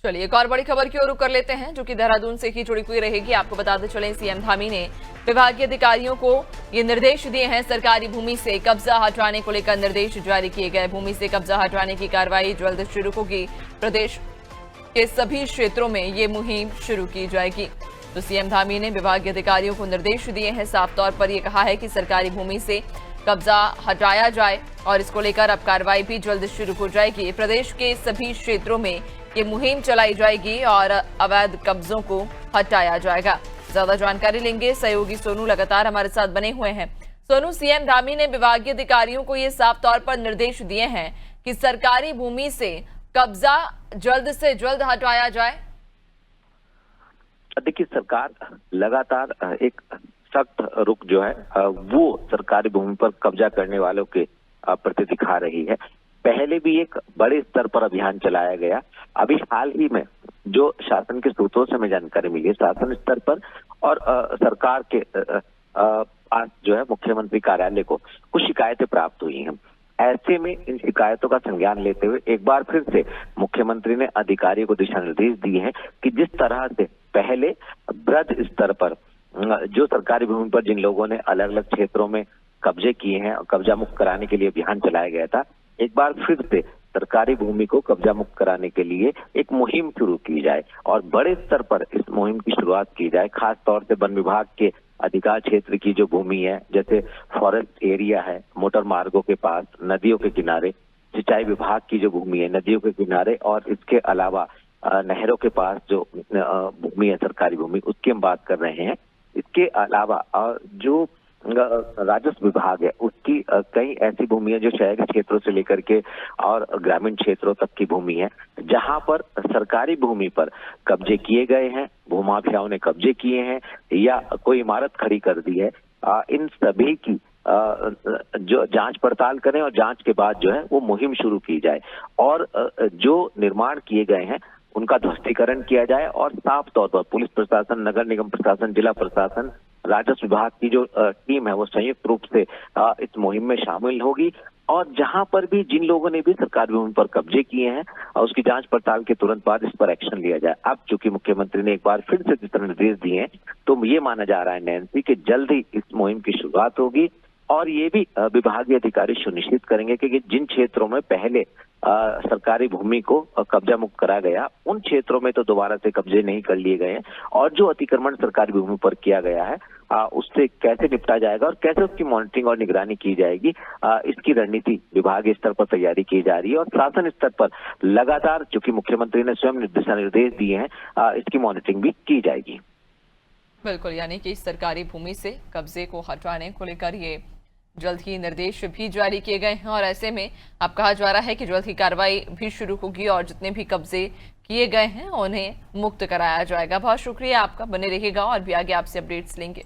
चलिए एक और बड़ी खबर की ओर रुख कर लेते हैं, जो कि देहरादून से ही जुड़ी हुई रहेगी। आपको बताते चलें, सीएम धामी ने विभागीय अधिकारियों को ये निर्देश दिए हैं। सरकारी भूमि से कब्जा हटाने को लेकर निर्देश जारी किए गए। भूमि से कब्जा हटाने की कार्रवाई जल्द शुरू होगी। प्रदेश के सभी क्षेत्रों में ये मुहिम शुरू की जाएगी। तो सीएम धामी ने विभागीय अधिकारियों को निर्देश दिए हैं। साफ तौर पर यह कहा है कि सरकारी भूमि से कब्जा हटाया जाए और इसको लेकर अब कार्रवाई भी जल्द शुरू हो जाएगी। प्रदेश के सभी क्षेत्रों में ये मुहिम चलाई जाएगी और अवैध कब्जों को हटाया जाएगा। ज्यादा जानकारी लेंगे, सहयोगी सोनू लगातार हमारे साथ बने हुए हैं। सोनू, सीएम धामी ने विभागीय अधिकारियों को ये साफ तौर पर निर्देश दिए हैं कि सरकारी भूमि से कब्जा जल्द से जल्द हटाया जाए। देखिए, सरकार लगातार एक सख्त रुख जो है वो सरकारी भूमि पर कब्जा करने वालों के प्रति दिखा रही है। पहले भी एक बड़े स्तर पर अभियान चलाया गया। अभी हाल ही में जो शासन के सूत्रों से हमें जानकारी मिली है, शासन स्तर पर और सरकार के पास जो है मुख्यमंत्री कार्यालय को कुछ शिकायतें प्राप्त हुई हैं। ऐसे में इन शिकायतों का संज्ञान लेते हुए एक बार फिर से मुख्यमंत्री ने अधिकारियों को दिशा निर्देश दिए हैं कि जिस तरह से पहले वृहद स्तर पर जो सरकारी भूमि पर जिन लोगों ने अलग अलग क्षेत्रों में कब्जे किए हैं और कब्जा मुक्त कराने के लिए अभियान चलाया गया था, एक बार फिर से सरकारी भूमि को कब्जा मुक्त कराने के लिए एक मुहिम शुरू की जाए और बड़े स्तर पर इस मुहिम की शुरुआत की जाए। खास तौर से वन विभाग के अधिकार क्षेत्र की जो भूमि है, जैसे फॉरेस्ट एरिया है, मोटर मार्गों के पास, नदियों के किनारे, सिंचाई विभाग की जो भूमि है नदियों के किनारे, और इसके अलावा नहरों के पास जो भूमि है सरकारी भूमि, उसकी हम बात कर रहे हैं। इसके अलावा जो राजस्व विभाग है उसकी कई ऐसी भूमि है जो शहरी क्षेत्रों से लेकर के और ग्रामीण क्षेत्रों तक की भूमि है, जहां पर सरकारी भूमि पर कब्जे किए गए हैं, भूमाफियाओं ने कब्जे किए हैं या कोई इमारत खड़ी कर दी है। इन सभी की जो जांच पड़ताल करें और जांच के बाद जो है वो मुहिम शुरू की जाए और जो निर्माण किए गए हैं उनका ध्वस्तीकरण किया जाए और साफ तौर पर पुलिस प्रशासन, नगर निगम प्रशासन, जिला प्रशासन, राजस्व विभाग की जो टीम है वो संयुक्त रूप से इस मुहिम में शामिल होगी और जहां पर भी जिन लोगों ने भी सरकारी भूमि पर कब्जे किए हैं उसकी जांच पड़ताल के तुरंत बाद इस पर एक्शन लिया जाए। अब चूंकि मुख्यमंत्री ने एक बार फिर से दिशा निर्देश दिए हैं, तो ये माना जा रहा है नैन्सी कि जल्द ही इस मुहिम की शुरुआत होगी और ये भी विभागीय अधिकारी सुनिश्चित करेंगे कि जिन क्षेत्रों में पहले सरकारी भूमि को कब्जा मुक्त करा गया, उन क्षेत्रों में तो दोबारा से कब्जे नहीं कर लिए गए हैं और जो अतिक्रमण सरकारी भूमि पर किया गया है उससे कैसे निपटा जाएगा और कैसे उसकी मॉनिटरिंग और निगरानी की जाएगी, इसकी रणनीति विभागीय स्तर पर तैयारी की जा रही है और शासन स्तर पर लगातार, चूंकि मुख्यमंत्री ने स्वयं दिशा निर्देश दिए हैं, इसकी मॉनिटरिंग भी की जाएगी। बिल्कुल, यानी कि सरकारी भूमि से कब्जे को हटाने को लेकर ये जल्द ही निर्देश भी जारी किए गए हैं और ऐसे में अब कहा जा रहा है कि जल्द ही कार्रवाई भी शुरू होगी और जितने भी कब्जे किए गए हैं उन्हें मुक्त कराया जाएगा। बहुत शुक्रिया आपका, बने रहिएगा और भी आगे आपसे अपडेट्स लेंगे।